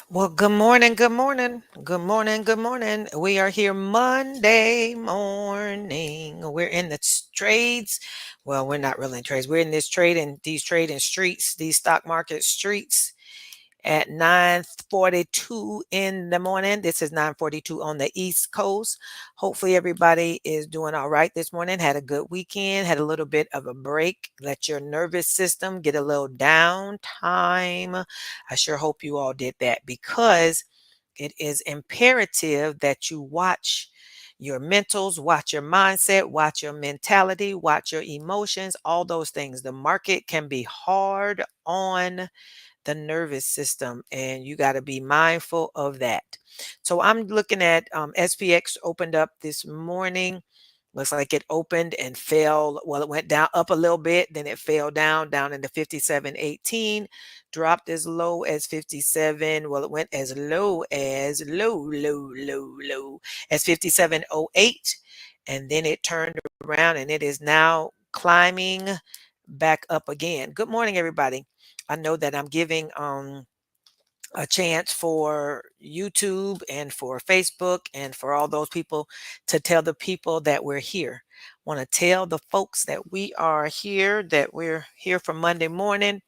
Well, good morning, good morning, good morning, good morning. We are here Monday morning. We're in the trades. Well, we're not really in trades. We're in these trading streets, these stock market streets at 9:42 in the morning. This is 9:42 on the East Coast. Hopefully everybody is doing all right this morning. Had a good weekend, had a little bit of a break. Let your nervous system get a little downtime. I sure hope you all did that because it is imperative that you watch your mentals, watch your mindset, watch your mentality, watch your emotions, all those things. The market can be hard on the nervous system, and you got to be mindful of that. So I'm looking at SPX opened up this morning. Looks like it opened and fell. Well, it went down up a little bit, then it fell down into 57.18, dropped as low as 57. Well, it went as low as 57.08, and then it turned around and it is now climbing back up again. Good morning, everybody. I know that I'm giving a chance for YouTube and for Facebook and for all those people to tell the people that we're here. Want to tell the folks that we are here, that we're here for Monday morning,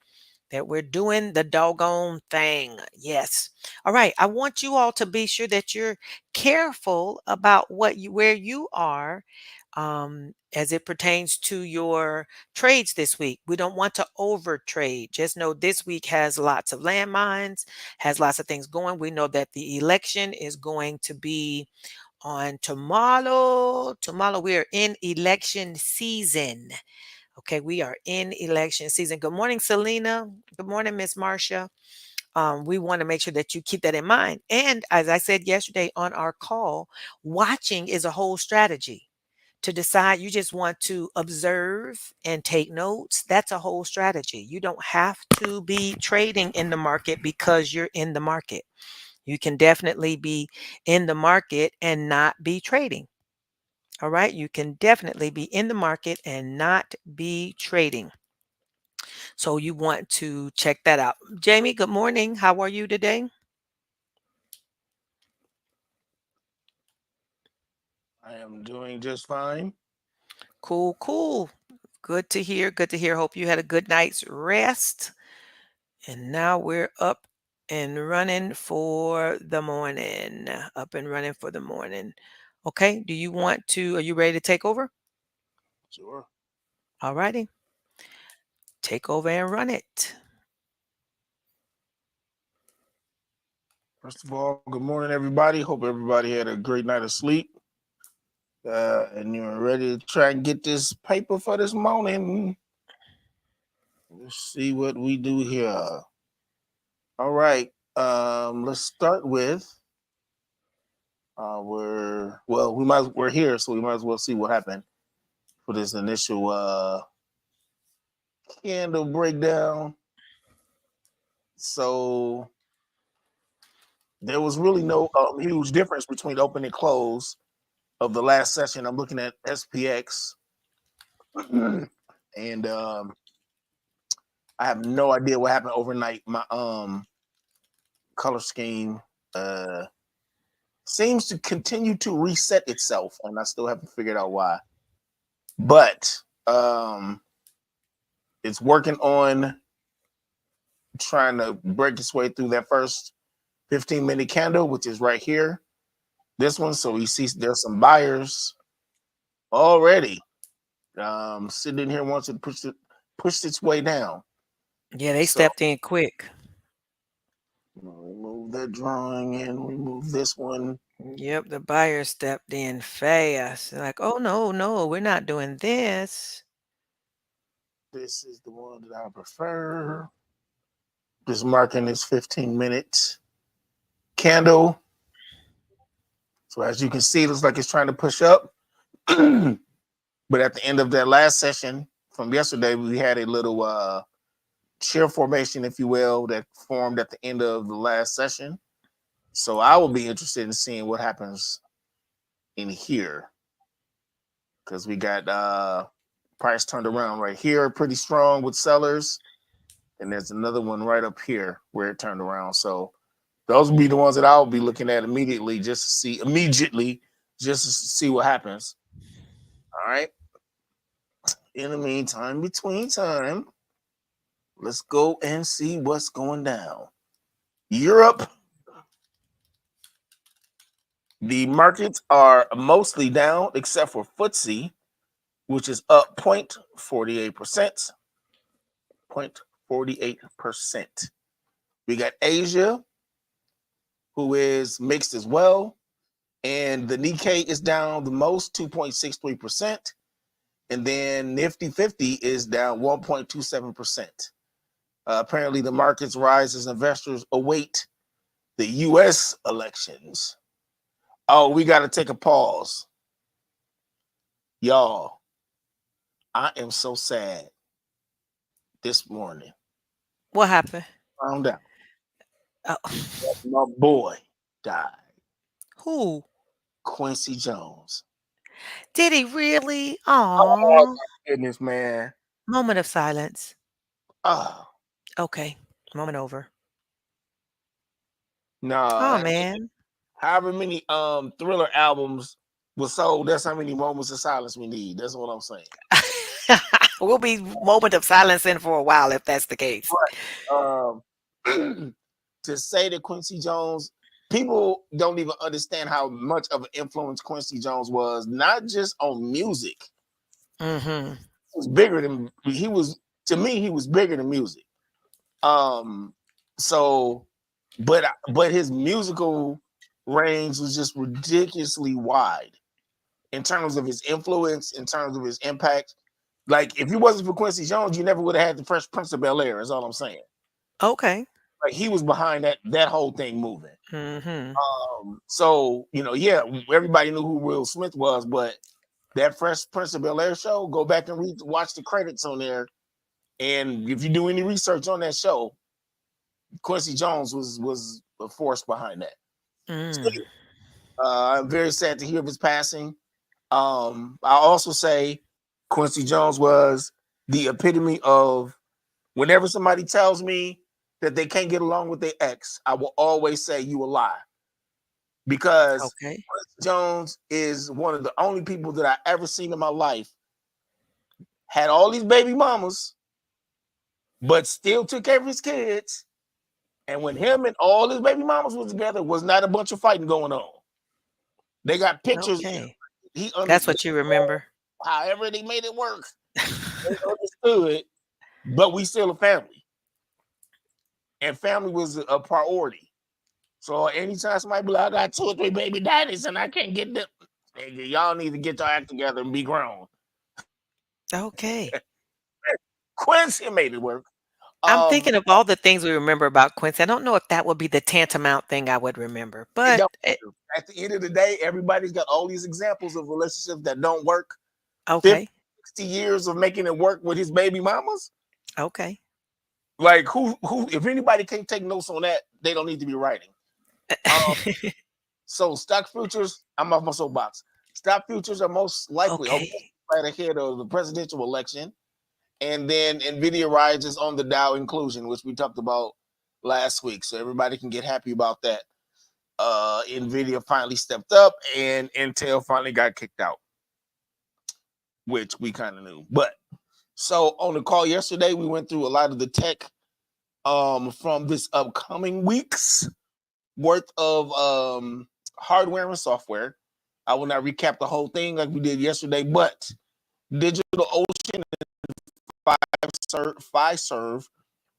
that we're doing the doggone thing. Yes. All right. I want you all to be sure that you're careful about where you are as it pertains to your trades this week. We don't want to over trade. Just know this week has lots of landmines, has lots of things going. We know that the election is going to be on tomorrow. Tomorrow we are in election season. Okay, we are in election season. Good morning, Selena. Good morning, Miss Marcia. We want to make sure that you keep that in mind. And as I said yesterday on our call, watching is a whole strategy. To decide you just want to observe and take notes, that's a whole strategy. You don't have to be trading in the market because you're in the market. You can definitely be in the market and not be trading. All right. You can definitely be in the market and not be trading. So you want to check that out. Jamie, good morning. How are you today? I am doing just fine. Cool, cool. Good to hear. Good to hear. Hope you had a good night's rest. And now we're up and running for the morning. Up and running for the morning. Okay. Are you ready to take over? Sure. All righty. Take over and run it. First of all, good morning, everybody. Hope everybody had a great night of sleep. And you're ready to try and get this paper for this morning. Let's see what we do here. All right. Let's start with we're here, so we might as well see what happened for this initial candle breakdown. So there was really no huge difference between open and close of the last session. I'm looking at SPX, and I have no idea what happened overnight. My color scheme uh, seems to continue to reset itself, and I still haven't figured out why. But it's working on trying to break its way through that first 15-minute candle, which is right here. This one, so you see, there's some buyers already sitting in here wants to push its way down. Yeah, they So stepped in quick. remove that drawing and remove this one. Yep, the buyer stepped in fast. They're like, oh, no, no, we're not doing this. This is the one that I prefer. Just marking this 15 minutes candle. So as you can see, it looks like it's trying to push up. But at the end of that last session from yesterday, we had a little shear formation, if you will, that formed at the end of the last session. So I will be interested in seeing what happens in here because we got price turned around right here, pretty strong with sellers. And there's another one right up here where it turned around. So Those would be the ones that I'll be looking at immediately, just to see what happens. All right. In the meantime, between time, let's go and see what's going down. Europe, the markets are mostly down except for FTSE, which is up 0.48%. 0.48%. We got Asia, who is mixed as well. And the Nikkei is down the most, 2.63%. And then Nifty 50 is down 1.27%. Apparently, the markets rise as investors await the U.S. elections. Oh, we got to take a pause. Y'all, I am so sad this morning. What happened? Found out Oh, my boy died. who? Quincy Jones. Did he really? Oh, Oh, my goodness, man. moment of silence. Oh, Okay, moment over. Oh, nah. man. However many Thriller albums was sold, that's how many moments of silence we need. That's what I'm saying. We'll be moment of silence in for a while if that's the case. Um, to say that Quincy Jones, people don't even understand how much of an influence Quincy Jones was, not just on music. Mm-hmm. He was bigger than he was to me. He was bigger than music. Um, so, but his musical range was just ridiculously wide in terms of his influence, in terms of his impact. Like, if it wasn't for Quincy Jones, you never would have had the Fresh Prince of Bel-Air. Is all I'm saying. Okay. Like, he was behind that whole thing moving. Mm-hmm. So yeah, everybody knew who Will Smith was, but that Fresh Prince of Bel-Air show, go back and watch the credits on there. And if you do any research on that show, Quincy Jones was a force behind that. So, Mm. I'm very sad to hear of his passing. I also say Quincy Jones was the epitome of whenever somebody tells me that they can't get along with their ex, I will always say you a lie. Because Okay. Quincy Jones is one of the only people that I ever seen in my life had all these baby mamas, but still took care of his kids. And when him and all his baby mamas was together, was not a bunch of fighting going on. They got pictures. Okay. He That's understood what you remember. however they made it work. They understood, but we still a family. And family was a priority. So anytime somebody be like, I got 2 or 3 baby daddies and I can't get them, y'all need to get your act together and be grown. Okay. Quincy made it work. I'm Um, thinking of all the things we remember about Quincy. I don't know if that would be the tantamount thing I would remember, it but don't matter. At the end of the day, everybody's got all these examples of relationships that don't work. 50, okay. 60 years of making it work with his baby mamas. Okay. Like who if anybody can't take notes on that, they don't need to be writing. Um, so stock futures, I'm off my soapbox. Stock futures are most likely Okay. right ahead of the presidential election. And then Nvidia rises on the Dow inclusion, which we talked about last week. So everybody can get happy about that. Nvidia finally stepped up and Intel finally got kicked out, which we kind of knew. But so on the call yesterday, we went through a lot of the tech from this upcoming week's worth of hardware and software. I will not recap the whole thing like we did yesterday, but DigitalOcean and Fiserv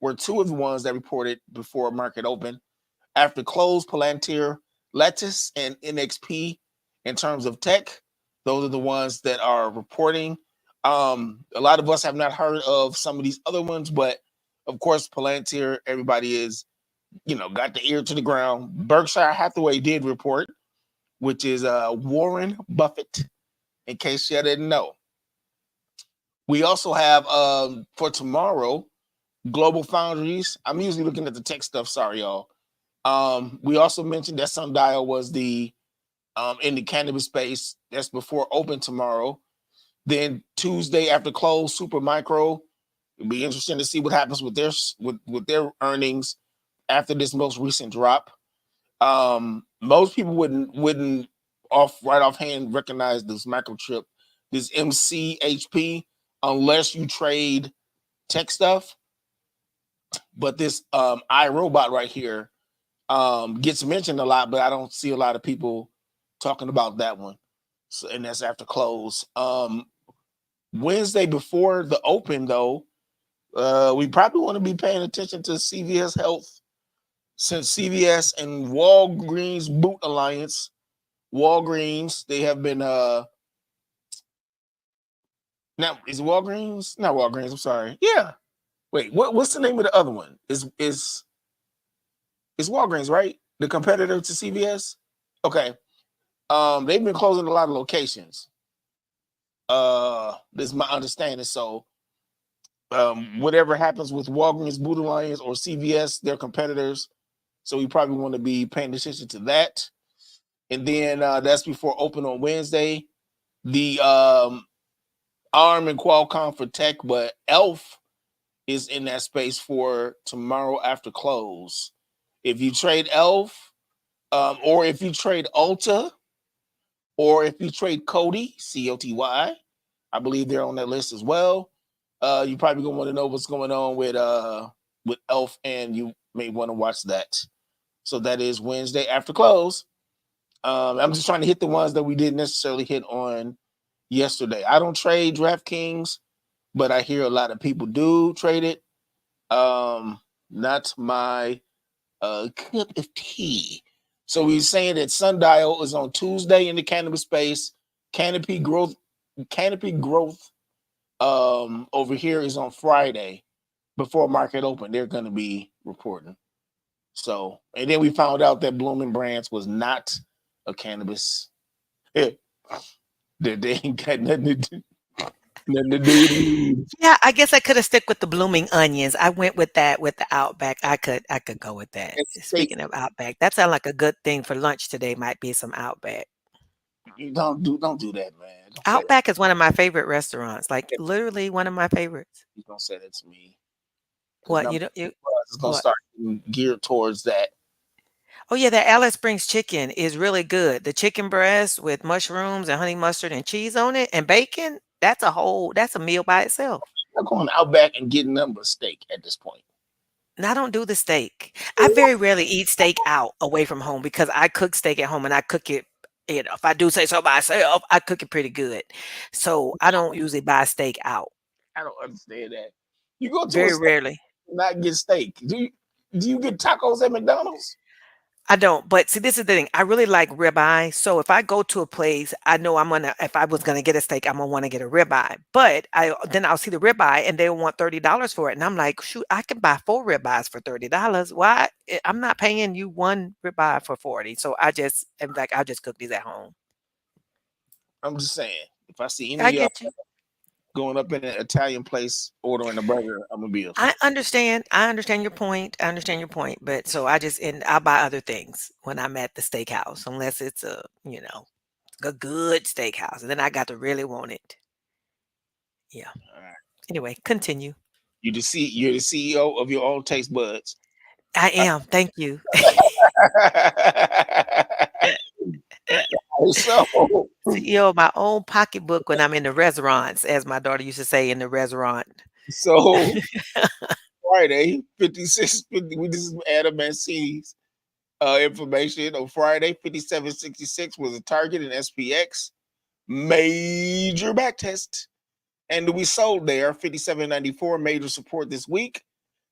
were two of the ones that reported before market open. After close, Palantir, Lattice, and NXP in terms of tech, those are the ones that are reporting. A lot of us have not heard of some of these other ones, but of course, Palantir, everybody is, got the ear to the ground. Berkshire Hathaway did report, which is Warren Buffett, in case you didn't know. We also have for tomorrow, Global Foundries. I'm usually looking at the tech stuff. Sorry, y'all. We also mentioned that Sundial was the in the cannabis space. That's before open tomorrow. Then Tuesday after close, Super Micro. It'll be interesting to see what happens with their earnings after this most recent drop. Most people wouldn't right offhand recognize this microchip, this MCHP, unless you trade tech stuff. But this iRobot right here gets mentioned a lot, but I don't see a lot of people talking about that one. So, and that's after close. Wednesday before the open, though, we probably want to be paying attention to CVS Health, since CVS and Walgreens Boot Alliance. Walgreens, they have been now is Walgreens? Not Walgreens, I'm sorry. Yeah. Wait, what's the name of the other one? Is Walgreens, right? The competitor to CVS? Okay. They've been closing a lot of locations. This is my understanding. So whatever happens with Walgreens, Boot Alliance, or CVS, they're competitors. So we probably want to be paying attention to that. And then that's before open on Wednesday. The ARM and Qualcomm for tech, but ELF is in that space for tomorrow after close. If you trade ELF, or if you trade Ulta, or if you trade Cody, COTY, I believe they're on that list as well. You probably gonna want to know what's going on with ELF, and you may want to watch that. So that is Wednesday after close. I'm just trying to hit the ones that we didn't necessarily hit on yesterday. I don't trade DraftKings, but I hear a lot of people do trade it. Not my cup of tea. So we're saying that Sundial is on Tuesday in the cannabis space. Canopy Growth over here is on Friday before market open. They're going to be reporting. So, and then we found out that Blooming Brands was not a cannabis. They ain't got nothing to do with weed. Yeah, I guess I could have stuck with the blooming onions. I went with that with the Outback. I could go with that. Speaking of Outback, that sounds like a good thing for lunch today. Might be some Outback. You don't do that, man. Don't say that. Outback is one of my favorite restaurants. Like literally one of my favorites. You don't say that to me. What you don't you It's gonna what? start geared towards that. Oh yeah, that Alice Springs chicken is really good. The chicken breast with mushrooms and honey mustard and cheese on it and bacon. That's a meal by itself. I'm going out back and getting them a steak at this point. And I don't do the steak. I very rarely eat steak out away from home because I cook steak at home and I cook it, if I do say so myself, I cook it pretty good. So I don't usually buy steak out. I don't understand that. You go to a Very steak rarely. and not get steak. Do you get tacos at McDonald's? I don't, but see, this is the thing. I really like ribeye. So if I go to a place, I know if I was gonna get a steak, I'm gonna want to get a ribeye. But then I'll see the ribeye and they want $30 for it, and I'm like, shoot, I can buy 4 ribeyes for $30. Why? I'm not paying you one ribeye for 40. So I just am like, I'll just cook these at home. I'm just saying. If I see any I of y'all get you. going up in an Italian place ordering a burger, I'm gonna be I upset. understand. I understand your point. I understand your point. But so I'll buy other things when I'm at the steakhouse, unless it's a good steakhouse, and then I got to really want it. Yeah. All right. Anyway, continue. You're the CEO of your own taste buds. I am. Thank you. So CEO of my own pocketbook when I'm in the restaurants, as my daughter used to say in the restaurant. so Friday, 5650. We just Adam Mancini's information on Friday. 5766 was a target in SPX. Major back test. And we sold there 5794 major support this week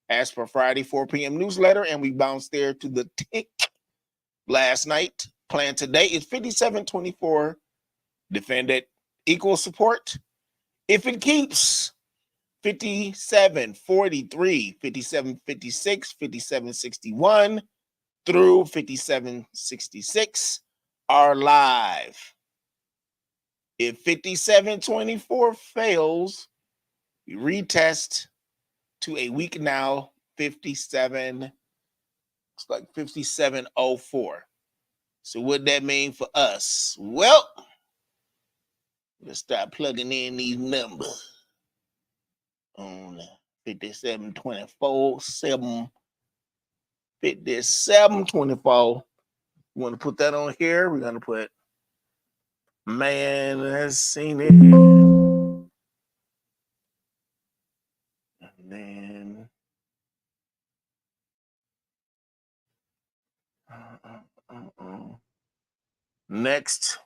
as per Friday 4 p.m. newsletter, and we bounced there to the tick last night. Plan today is 5724. Defend it. Equal support. If it keeps 5743, 5756, 5761 through 5766 are live. If 5724 fails, we retest to a week now, 57, it's like 5704. So what that mean for us? Well, let's start plugging in these numbers on 5724, 5724. We want to put that on here. We're gonna put man has seen it. And then next,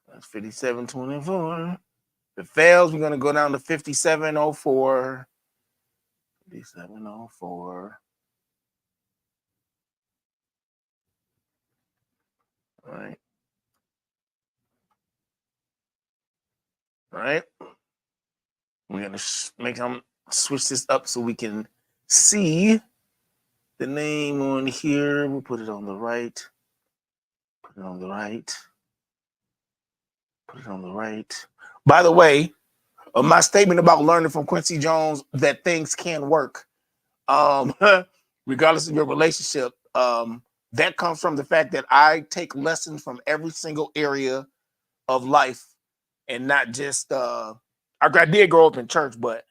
that's 5724. If it fails, we're gonna go down to 5704. 5704. All right. All right. We're gonna make them switch this up so we can see the name on here. We'll put it on the right. Put it on the right. Put it on the right. By the way, my statement about learning from Quincy Jones that things can work, um, regardless of your relationship, that comes from the fact that I take lessons from every single area of life, and not just. I did grow up in church, but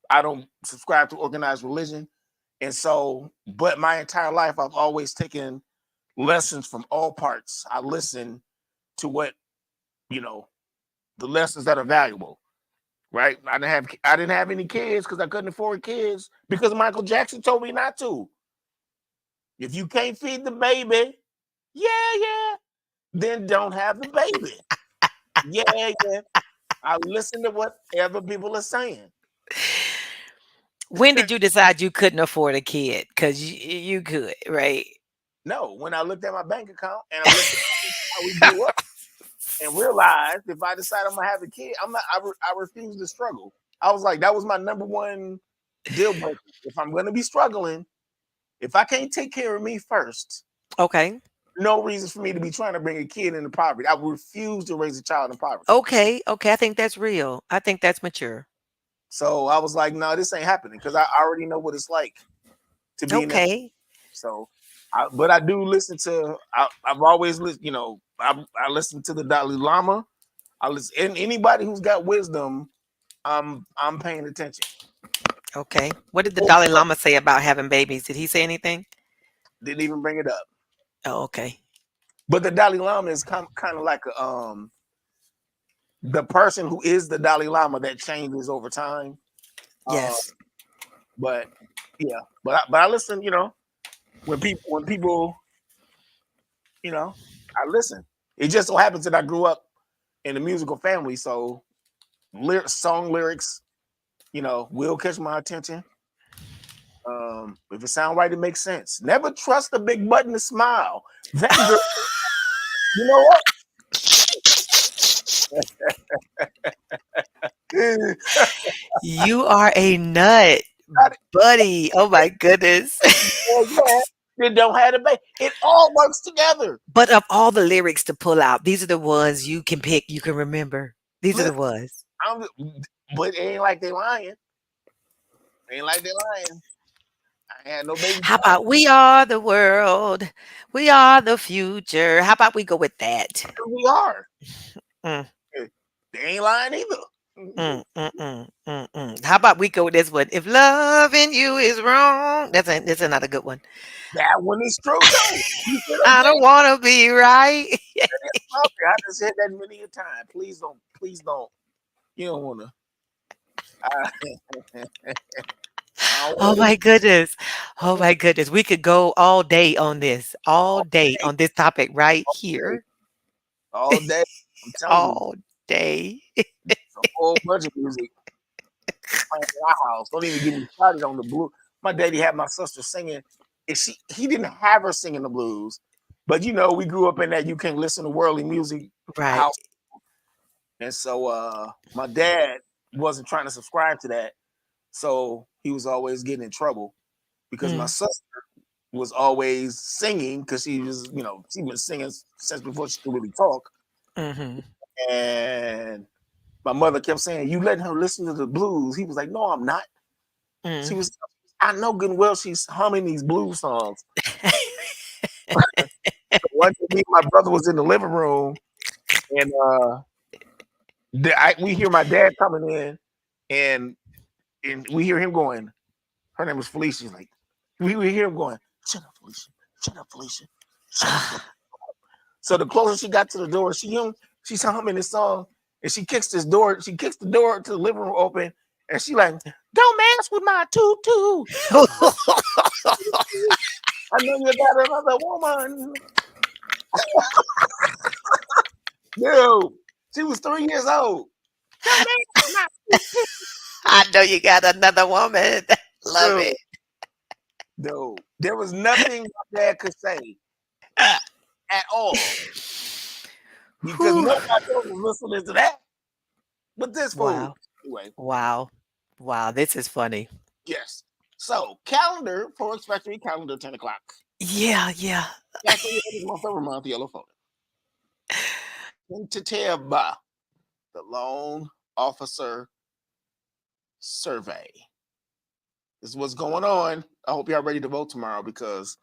I don't subscribe to organized religion, and so, but my entire life I've always taken lessons from all parts. I listen to what you know the lessons that are valuable. Right? I didn't have any kids because I couldn't afford kids because Michael Jackson told me not to. If you can't feed the baby, yeah, then don't have the baby. Yeah. I listen to whatever people are saying. When did you decide you couldn't afford a kid? Because you could, right? No, when I looked at my bank account and I looked at how we grew up and realized if I decide I'm gonna have a kid, I refuse to struggle. I was like, that was my number one deal breaker. If I'm gonna be struggling, if I can't take care of me first, Okay. no reason for me to be trying to bring a kid into poverty. I refuse to raise a child in poverty. Okay. Okay. I think that's real. I think that's mature. So I was like, no, this ain't happening because I already know what it's like to be in that. Okay. So, but I do listen to. I've always listened. I listen to the Dalai Lama. I listen, and anybody who's got wisdom. I'm paying attention. Okay. What did the Dalai Lama say about having babies? Did he say anything? Didn't even bring it up. Oh, okay. But the Dalai Lama is kind of like the person who is the Dalai Lama that changes over time. Uh, Yes. but yeah, but I listen. When people, I listen. It just so happens that I grew up in a musical family, so song lyrics, will catch my attention. If it sounds right, it makes sense. Never trust a big button to smile. That girl, you know what? You are a nut, buddy. Oh my goodness. It don't have to be. It all works together. But of all the lyrics to pull out, these are the ones you can pick, you can remember. These are the Listen, ones. I'm, but it ain't like they lying. Ain't like they lying. I had no baby. How about we are the world? We are the future. How about we go with that? We are. Mm, They ain't lying either. How about we go with this one? If loving you is wrong, that's another good one. That one is true too. You see what I'm I don't saying? want to be right. Okay, I just said that many a time. Please don't. Please don't. You don't want to. Oh my goodness. Oh my goodness. We could go all day on this, all All day day, on this topic right day, here, all day. I'm telling you, all day. it's a whole bunch of music playing in our house. Don't even get me started on the blues. My daddy had my sister singing, and he didn't have her singing the blues, but we grew up in that you can't listen to worldly music Right. house, and so my dad wasn't trying to subscribe to that, so he was always getting in trouble because my Mm, sister was always singing because she was singing since before she could really talk, mhm, and my mother kept saying, "You letting her listen to the blues?" He was like, "No, I'm not." She mm. was, I know good and well she's humming these blues songs. So one day, me and my brother was in the living room, and we hear my dad coming in, and we hear him going. Her name was Felicia. She's like, we hear him going, "Shut up, Felicia. Shut up, Felicia. Shut up. So the closer she got to the door, she's humming this song, and she kicks this door. She kicks the door to the living room open, and she like, "Don't mess with my tutu. I know you got another woman." Dude, she was 3 years old. Don't mess with my tutu. I know you got another woman. Love Dude, it. dude, there was nothing my dad could say at all because Whew. nobody else was listening to that but this fool. Wow. Anyway, Wow. Wow. This is funny. yes. So calendar, Forex Factory calendar, 10 o'clock. Yeah. Yeah. Factory orders month over month, yellow folder. Tentative, the loan officer survey. This is what's going on. I hope y'all ready to vote tomorrow because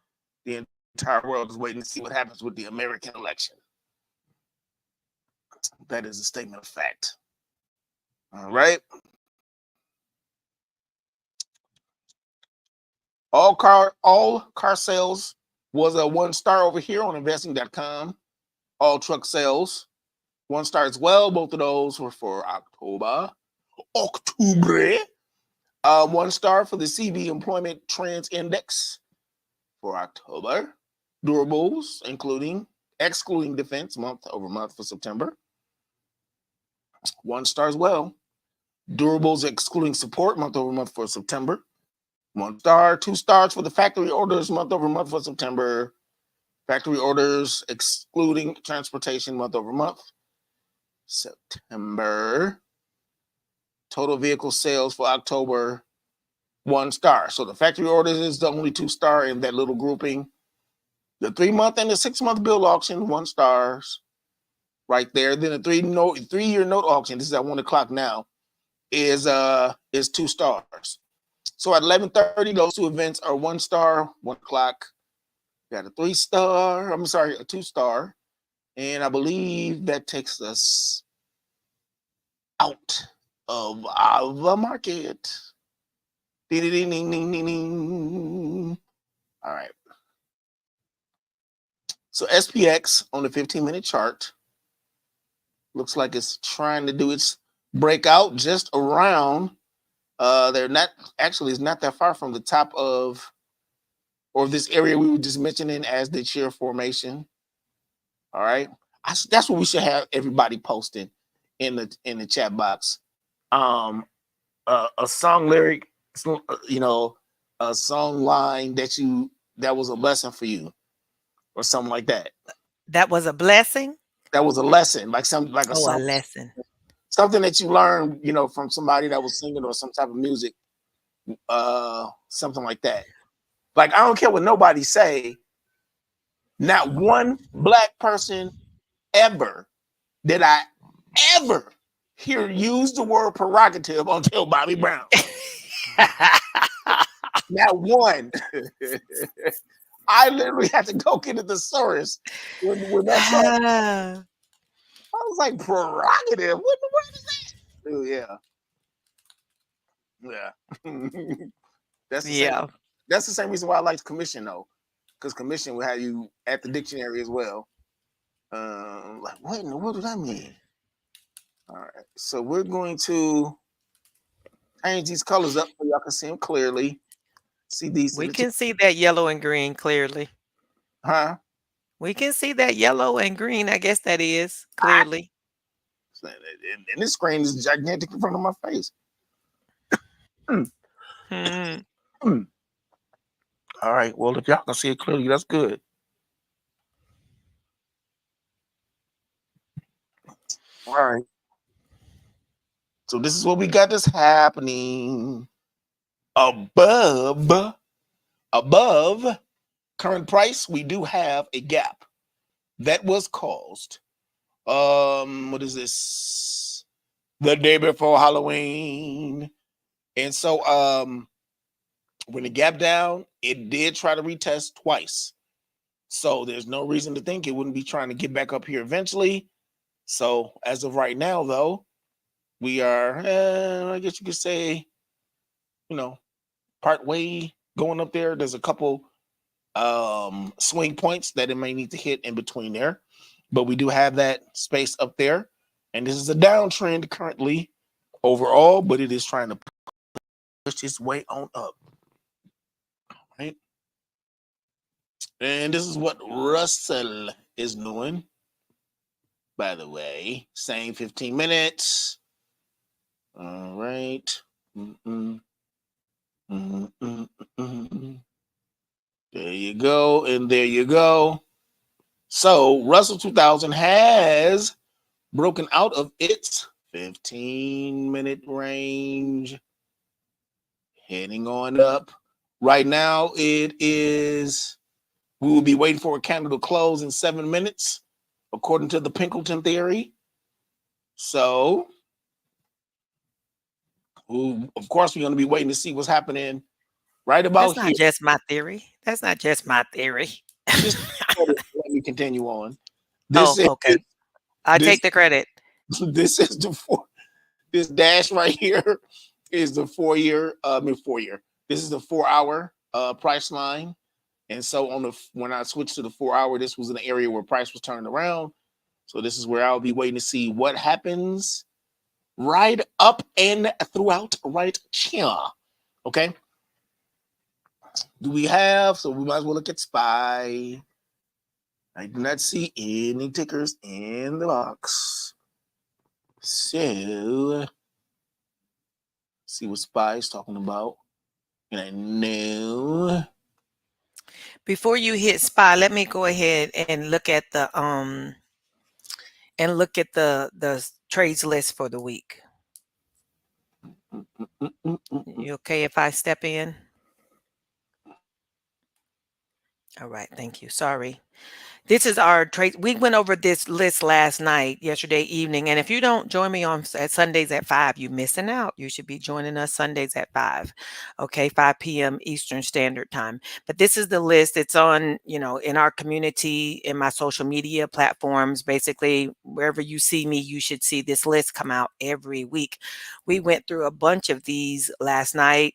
the entire world is waiting to see what happens with the American election. That is a statement of fact. All right. All car sales was a 1 star over here on investing.com. All truck sales, 1 star as well. Both of those were for October. October. 1 star for the CV Employment Trends Index for October. Durables, excluding defense, month over month for September. 1 star as well. Durables excluding support, month over month for September. 1 star, 2 stars for the factory orders, month over month for September. Factory orders excluding transportation, month over month. September. Total vehicle sales for October, 1 star. So the factory orders is the only 2 star in that little grouping. The 3-month and the 6-month bill auction, 1 stars right there. Then the 3-year note auction, this is at 1 o'clock now, is 2 stars. So at 11:30, those two events are 1 star, 1 o'clock. Got a 3-star, I'm sorry, a 2 star. And I believe that takes us out of the market. Ding, ding, ding, ding, ding, ding. All right. So SPX on the 15-minute chart looks like it's trying to do its breakout just around. They're not actually, it's not that far from the top of or this area we were just mentioning as the cheer formation. All right. That's what we should have everybody posting in the chat box. A song lyric, a song line that was a lesson for you or something like that. That was a blessing. That was a lesson, like a Oh, a song, lesson. something that you learned, from somebody that was singing or some type of music, something like that. Like, I don't care what nobody say. Not one black person ever did I ever hear use the word prerogative until Bobby Brown. Not one. I literally had to go get a thesaurus when that song. Ah, I was like, prerogative? What the word is that? Dude, yeah. That's the same. yeah. That's the same reason why I like commission though, because commission will have you at the dictionary as well. Like, what in the world does that mean? All right, so we're going to change these colors up so y'all can see them clearly. See these in We the chat, can see that yellow and green clearly. huh? We can see that yellow and green. I guess that is Ah, clearly. and this screen is gigantic in front of my face. Mm, Hmm. mm. All right, well, if y'all can see it clearly, that's good. All right, so this is what we got that's happening above current price. We do have a gap that was caused. What is this? The day before Halloween. And so when the gap down, it did try to retest twice. So there's no reason to think it wouldn't be trying to get back up here eventually. So as of right now, though, we are, I guess you could say, part way going up there. There's a couple swing points that it may need to hit in between there. But we do have that space up there. And this is a downtrend currently overall, but it is trying to push its way on up. Right? And this is what Russell is doing. By the way, same 15 minutes. All right. Mm-mm. Mm-mm. There you go. And there you go. So Russell 2000 has broken out of its 15-minute range, heading on up. Right now, it is, we will be waiting for a candle to close in 7 minutes, according to the Pinkleton theory. So, of course, we're going to be waiting to see what's happening right about That's here. not just my theory. That's not just my theory. Just let me continue on. Oh, This is okay. I this take the credit. this is the this dash right here is the 4 year. I mean 4 year. This is the 4 hour price line. And so on the when I switched to the 4 hour, this was an area where price was turning around. So this is where I'll be waiting to see what happens right up and throughout right here. Okay. Do we have? So we might as well look at SPY. I do not see any tickers in the box. So see what SPY is talking about. And I know. Before you hit SPY, let me go ahead and look at the trades list for the week. You okay if I step in? All right, thank you. Sorry. This is our trade. We went over this list last night, yesterday evening. And if you don't join me on at Sundays at 5, you're missing out. You should be joining us Sundays at 5. Okay, 5 p.m. Eastern Standard Time. But this is the list. It's on, in our community, in my social media platforms. Basically, wherever you see me, you should see this list come out every week. We went through a bunch of these last night.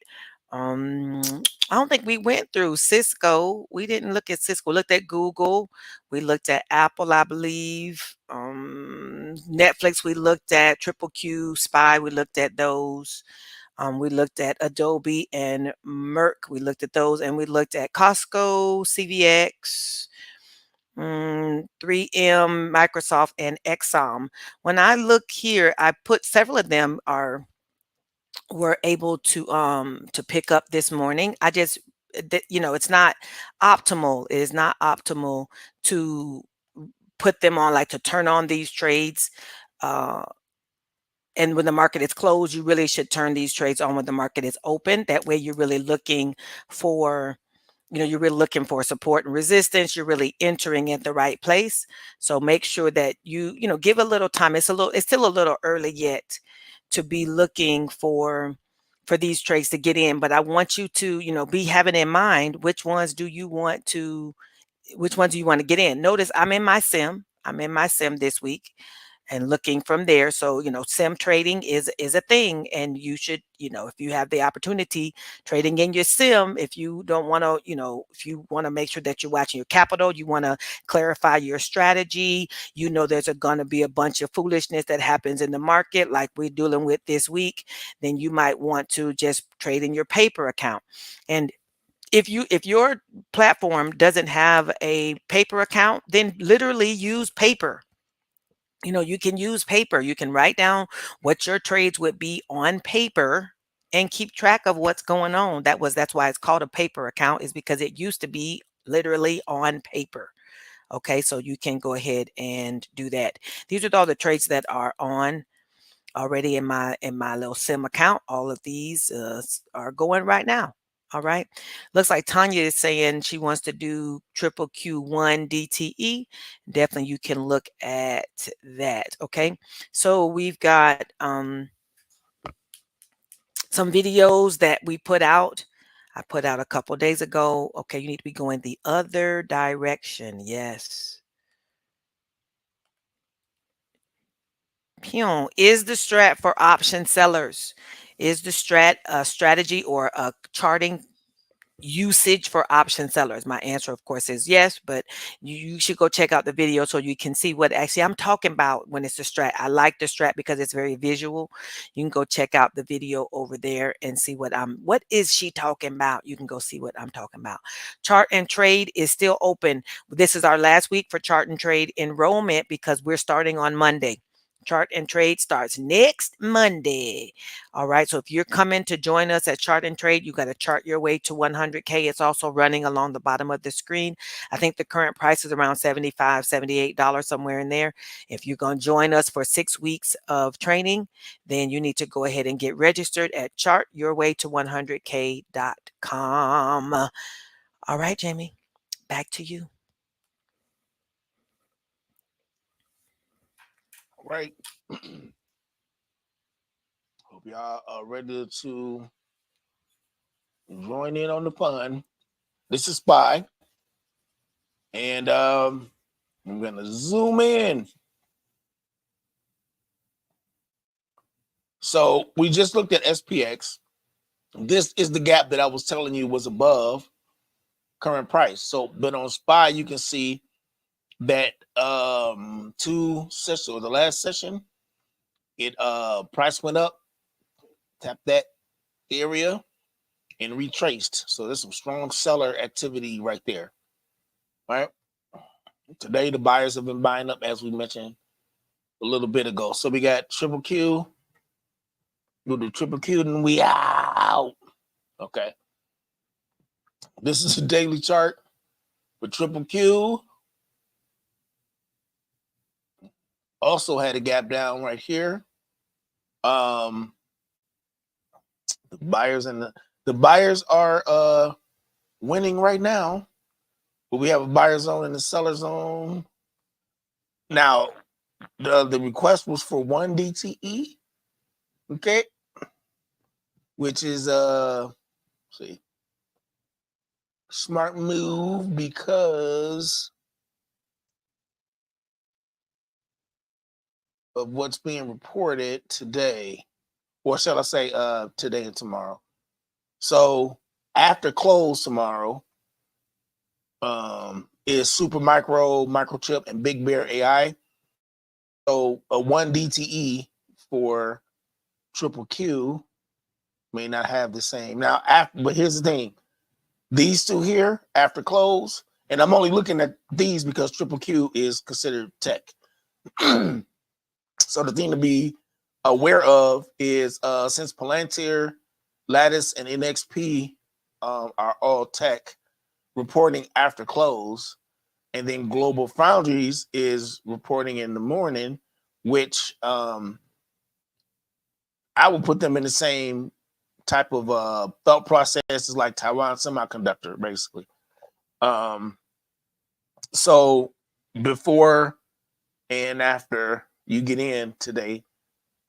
Um, I don't think we went through Cisco. We didn't look at Cisco. We looked at Google. We looked at Apple, I believe. Netflix, we looked at Triple Q, Spy, we looked at those. We looked at Adobe and Merck. We looked at those, and we looked at Costco, CVX, 3M, Microsoft, and Exxon. When I look here, I put several of them were able to pick up this morning. I just it's not optimal. It is not optimal to put them on, like to turn on these trades. Uh, and when the market is closed, you really should turn these trades on when the market is open. That way you're really looking for, you're really looking for support and resistance. You're really entering at the right place. So make sure that give a little time. It's still a little early yet to be looking for these trades to get in. But I want you to, be having in mind which ones do you want to get in. Notice I'm in my sim. I'm in my sim this week and looking from there. So, sim trading is a thing, and you should, if you have the opportunity, trading in your sim. If you don't want to, if you want to make sure that you're watching your capital, you want to clarify your strategy. There's going to be a bunch of foolishness that happens in the market, like we're dealing with this week. Then you might want to just trade in your paper account. And if your platform doesn't have a paper account, then literally use paper. You can use paper. You can write down what your trades would be on paper and keep track of what's going on. That's why it's called a paper account, is because it used to be literally on paper. Okay, so you can go ahead and do that. These are all the trades that are on already in my little sim account. All of these are going right now. All right. Looks like Tanya is saying she wants to do triple Q1 DTE. Definitely you can look at that. Okay. So we've got some videos that we put out. I put out a couple days ago. Okay, you need to be going the other direction. Yes. Is the strat for option sellers? Is the strat a strategy or a charting usage for option sellers? My answer, of course, is yes, but you should go check out the video so you can see what actually I'm talking about when it's a strat. I like the strat because it's very visual. You can go check out the video over there and see what is she talking about. You can go see what I'm talking about. Chart and trade is still open. This is our last week for chart and trade enrollment because we're starting on Monday. Chart and trade starts next Monday. All right. So if you're coming to join us at Chart and Trade, you got to chart your way to 100K. It's also running along the bottom of the screen. I think the current price is around $75, $78, somewhere in there. If you're going to join us for 6 weeks of training, then you need to go ahead and get registered at chartyourway to 100K.com. All right, Jamie, back to you. All right. Hope y'all are ready to join in on the fun. This is Spy. And I'm gonna zoom in. So we just looked at SPX. This is the gap that I was telling you was above current price. So, but on SPY, you can see that two sessions, or the last session, it price went up, tapped that area, and retraced. So there's some strong seller activity right there. All right. Today the buyers have been buying up, as we mentioned a little bit ago. So we got triple Q. We'll do triple Q and we out. Okay. This is a daily chart with triple Q. Also had a gap down right here. The buyers and the buyers are winning right now, but we have a buyer zone and a seller zone. Now, the request was for 1 DTE, okay, which is see, smart move because of what's being reported today, or shall I say today and tomorrow. So after close tomorrow is Super Micro, Microchip, and Big Bear AI. So a 1 DTE for triple Q may not have the same. Now, but here's the thing. These two here after close, and I'm only looking at these because triple Q is considered tech. So the thing to be aware of is since Palantir, Lattice, and NXP are all tech reporting after close, and then Global Foundries is reporting in the morning, which I would put them in the same type of thought process as like Taiwan Semiconductor, basically. So before and after you get in today,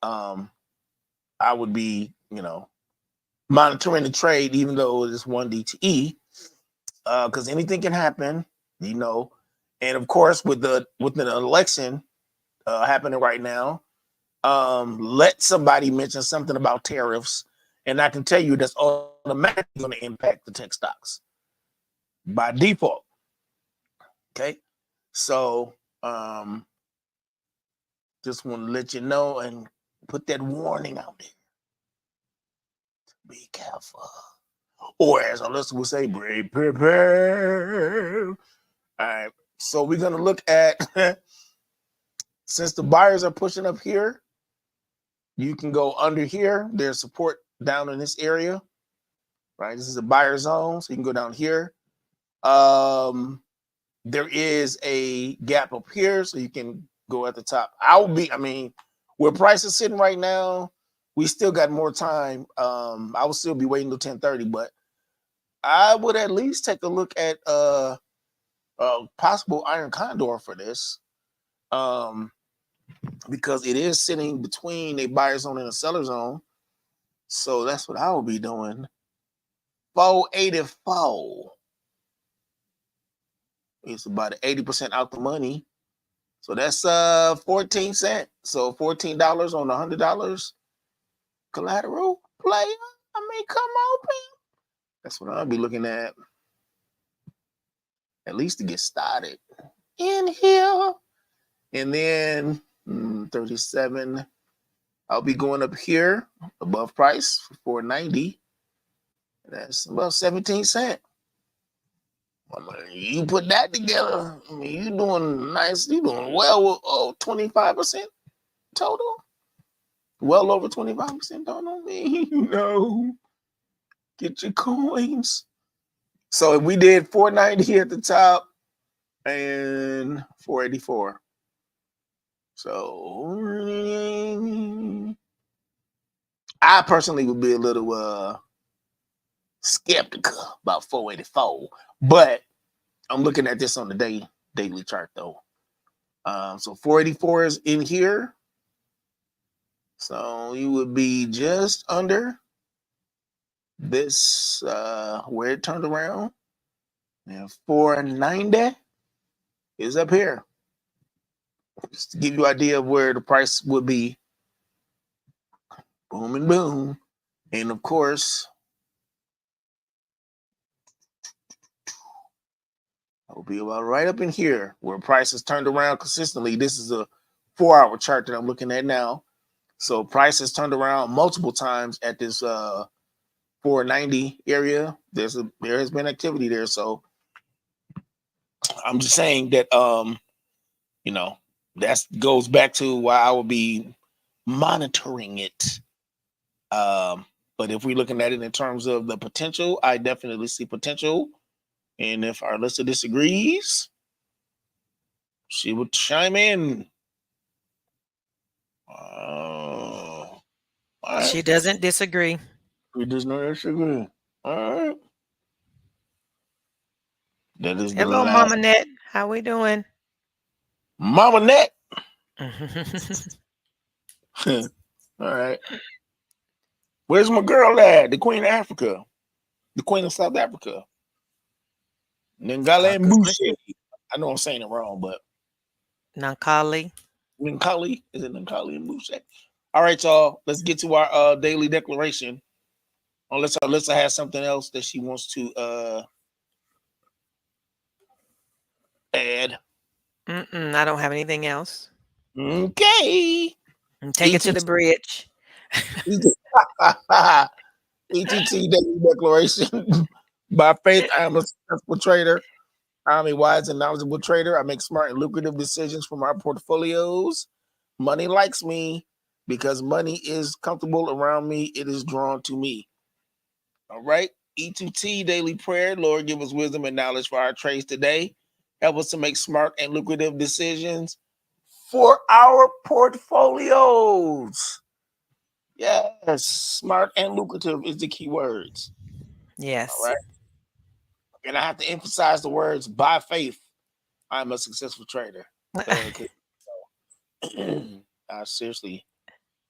I would be, monitoring the trade, even though it is 1 DTE, because anything can happen, and of course with the election happening right now, let somebody mention something about tariffs, and I can tell you that's automatically going to impact the tech stocks by default. Okay, so just want to let you know and put that warning out there. Be careful. Or as our listeners would say, be prepared. All right. So we're going to look at, since the buyers are pushing up here, you can go under here. There's support down in this area, right? This is a buyer zone. So you can go down here. There is a gap up here. So you can go at the top. Where price is sitting right now, we still got more time. I will still be waiting till 10:30, but I would at least take a look at possible iron condor for this, because it is sitting between a buyer zone and a seller zone. So that's what I will be doing. 484. It's about 80% out the money. So that's 14 cents. So $14 on $100 collateral player. I mean, come on, people. That's what I'll be looking at least to get started in here. And then 37. I'll be going up here above price for 490. That's about 17 cents. You put that together, I mean, you doing nice. You doing well with 25% total. Well over 25% total. I mean, get your coins. So if we did 490 at the top and 484. So I personally would be a little skeptical about 484, but I'm looking at this on the daily chart though. So 484 is in here. So you would be just under this where it turned around. And 490 is up here. Just to give you an idea of where the price would be. Boom and boom. And of course, I'll be about right up in here where price has turned around consistently. This is a 4-hour chart that I'm looking at now. So price has turned around multiple times at this 490 area. There has been activity there. So I'm just saying that that goes back to why I will be monitoring it. But if we're looking at it in terms of the potential, I definitely see potential. And if our listener disagrees, she would chime in. All right. She doesn't disagree. We does not disagree. All right. That is the Hello, last. Mama Net. How we doing? Mama Net. All right. Where's my girl at? The Queen of Africa. The Queen of South Africa. Ngale Good Mbushe. question. I know I'm saying it wrong, but Nankali. Nkali. Is it Nkali Mbushe? All right, y'all. Let's get to our daily declaration. Unless Alyssa has something else that she wants to add. I don't have anything else. Okay. Take it to the bridge. E2T daily declaration. By faith, I am a successful trader. I'm a wise and knowledgeable trader. I make smart and lucrative decisions for my portfolios. Money likes me because money is comfortable around me. It is drawn to me. All right. E2T daily prayer. Lord, give us wisdom and knowledge for our trades today. Help us to make smart and lucrative decisions for our portfolios. Yes, smart and lucrative is the key words. Yes. All right. And I have to emphasize the words by faith. I'm a successful trader. Okay. I seriously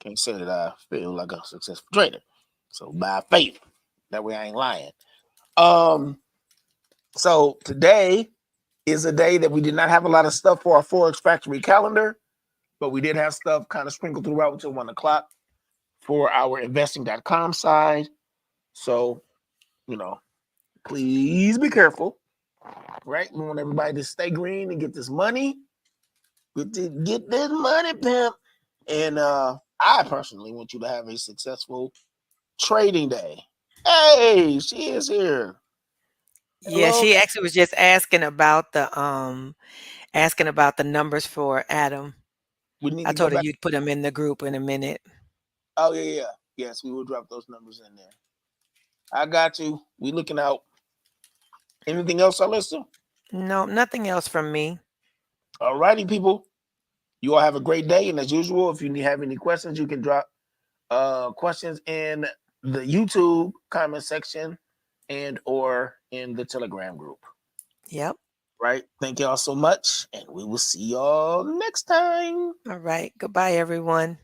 can't say that I feel like a successful trader. So by faith. That way I ain't lying. So today is a day that we did not have a lot of stuff for our Forex Factory calendar, but we did have stuff kind of sprinkled throughout until 1 o'clock for our investing.com side. So, please be careful, right? We want everybody to stay green and get this money. Get this money, pimp. And I personally want you to have a successful trading day. Hey, she is here. Yeah, Hello. she actually was just asking about the numbers for Adam. We need I to go told her back. you'd put them in the group in a minute. Oh, yeah. Yes, we will drop those numbers in there. I got you. We looking out. Anything else, Alyssa? No, nothing else from me. All righty, people. You all have a great day. And as usual, if you have any questions, you can drop questions in the YouTube comment section and or in the Telegram group. Yep. Right. Thank y'all so much. And we will see y'all next time. All right. Goodbye, everyone.